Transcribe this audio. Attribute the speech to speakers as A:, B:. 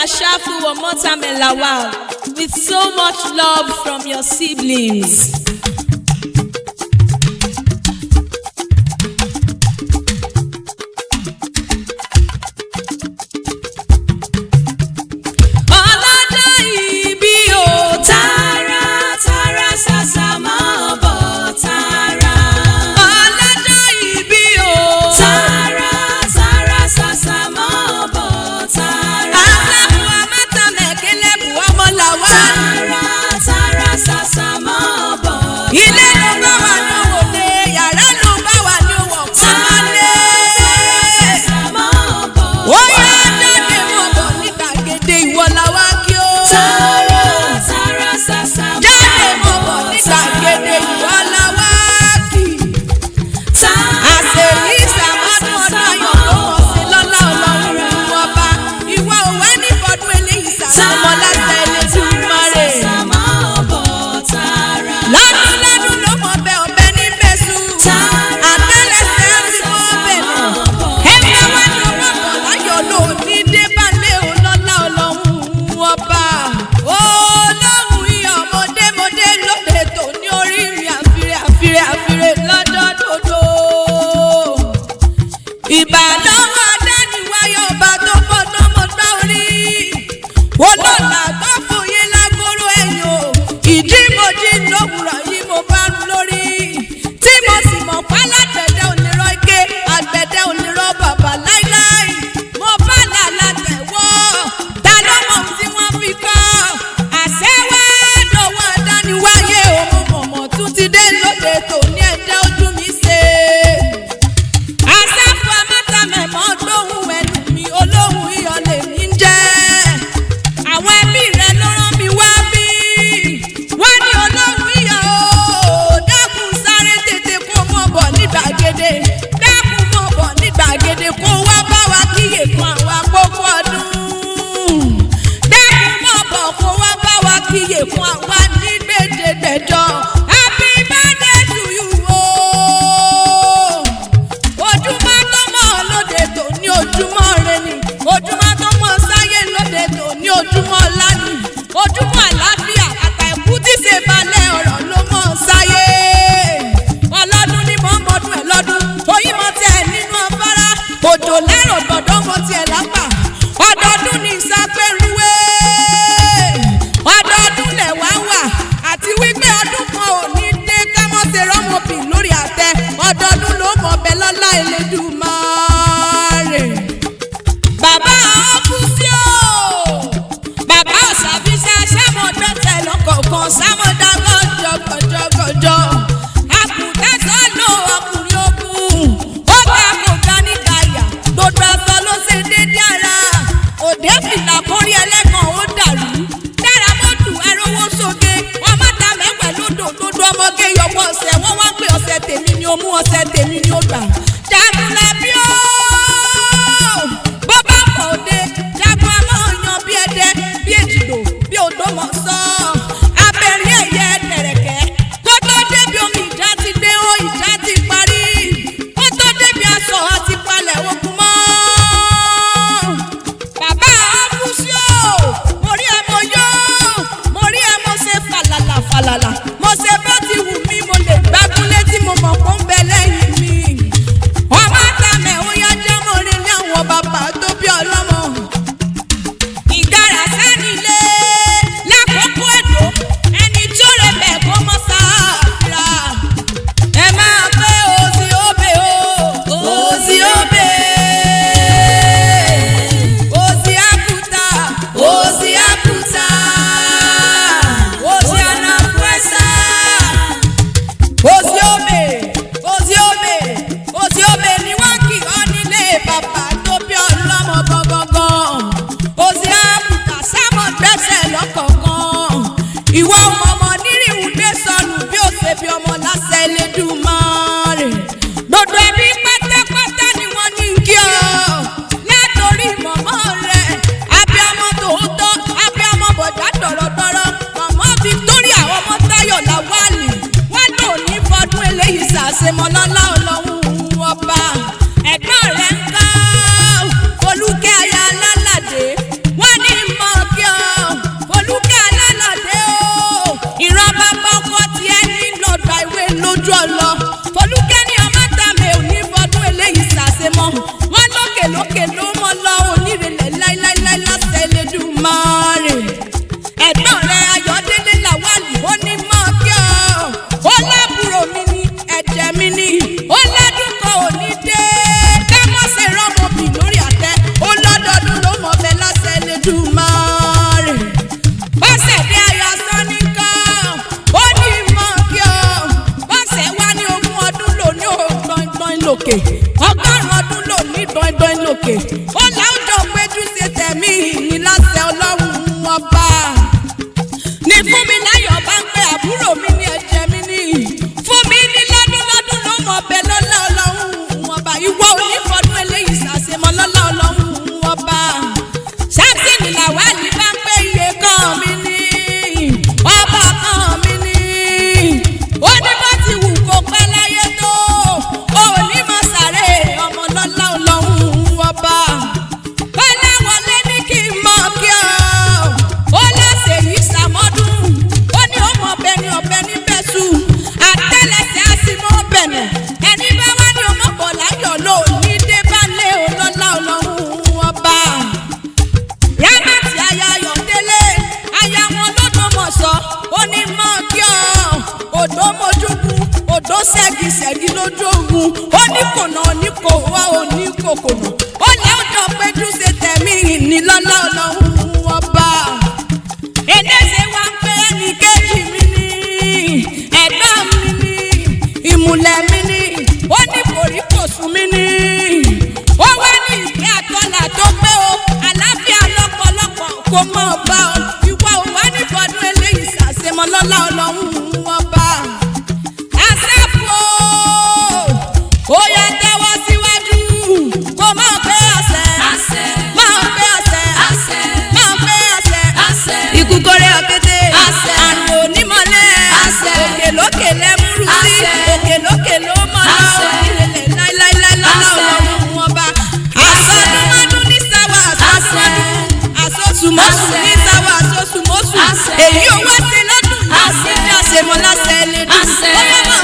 A: Ashafu Omotame Lawal with so much love from your siblings.
B: Ẹ̀gbọ́n rẹ̀ ń kọ́ Olúkẹ́ aya Alálàdé wọ́n ní
A: lọ. Folúkẹ́ ní ọmọ tàmí òní fọdún eléyìí ṣàṣemọ́. Wọ́n lókè lókè ló mọ́ lọ onírèlè láíláíláí láṣẹ Elédùmarè. Ẹ̀gbọ́n rẹ̀ Ayọ̀délé Làwálì ó ní mọ́ kí ọ́. Ó lábúrò mi ní ẹ̀jẹ̀ mi ní. Ó lọ́dún kan òní dé. Ká mọ́ ṣe rọ́mọbì lórí àtẹ. Ó lọ́dọọdún ló mọ̀ bẹ́ẹ̀ láṣẹ Elédùmarè. Bọ́sẹ̀dé Ayọ̀ Sọ́níkàn ó ní mọ́ kí ọ́. Bọ́sẹ̀ wá ní 20 ọdún lò ní gbọ̀ngbọ̀n lòkè. 100 ọdún lò ní gbọ̀ngbọ̀n lòkè. Ó láwùjọ péjú ṣe tẹ̀mí ní láṣẹ Ọlọ́run ọba. Ní fún mi láyọ̀ bá ń pé àbúrò mi ní ẹ̀jẹ̀ mi ní. Fún mi ní lọ́dún ló mọ̀ bẹ́ẹ̀ lọ́lá Ọlọ́run ọba. Ìwọ òní fọdún eléyìí ṣàṣemọ́ lọ́lá Ọlọ́run ọba. Ṣáàtìní Làwálì bá ń pé iye kan mi ní. Ọba kan mi ní. Ó ní bó ti wù kó pẹ́ láyé tó. Ó ní mọ̀ sáré ọmọ lọ́lá Ọlọ́run ọba. Kọ́láwọlé ní kí n mọ̀ kí ọ́. Ó lọ́sẹ̀ yìí ṣàmọ́dún. Ó ní ó mọ̀ bẹ́ẹ̀ ni ọ̀bẹ ní bẹ́sù. Àtẹ́lẹsẹ̀ á sì mọ́ bẹ̀nẹ̀. Ẹni bá wá ní ọmọ bọ̀ láyọ̀ ló ní dé bá lé ọlọ́lá Ọlọ́run ọba. Rámàtì aya Ayọ̀délé, aya wọn lọ́dọ̀mọ̀sọ́. Ó ní mọ̀ kí ọ́. Òdó mojúgun, òdó ṣẹ́gi lójú ogun. Ó ní kònà ní kò wá òní kòkònà. Ó lẹ́ọ̀dọ̀ péjú ṣe tẹ̀mí ní lọ́lá Ọlọ́run ọba. Eléṣe wá ń pé ẹnì kejì mi ní. Ẹ̀gbọ́n mi ní. Ìmùlẹ̀ mi ní. Ó ní kòríkòsùn mi ní. Ó wá ní ìfẹ́ àtọ́là tó pé o. Àlàáfíà lọ́pọ̀lọpọ̀ kò mọ̀ bá ọ. Ìwọ ò wá ní fọdún eléyìí ṣàṣemọ́ lọ́lá Ọlọ́run ọba. Àṣàpò ó yá tẹ́wọ́ síwájú. Kò mọ̀ pé ọ̀sẹ̀. Mọ̀ pé ọ̀sẹ̀. Mọ̀ pé ọ̀sẹ̀. Ikú kórè ọ̀kété. Àrùn onímọ̀lẹ́. Òkè lókè lẹ́múrú sí. Òkè lókè ló mọ̀ lọ. Ìrẹ̀lẹ̀ láíláíláí lọ́lá Ọlọ́run ọba. Àsọdúnmọ́dún ní sáwà àsọdúnmọ́dún. Àsọsùmọ́sù ní sáwà àsọsùmọ́sù. Èyí ò wá sí lọ́dún. Àṣemọ́ láṣẹ Elédùmarè. Ó yẹ mọ̀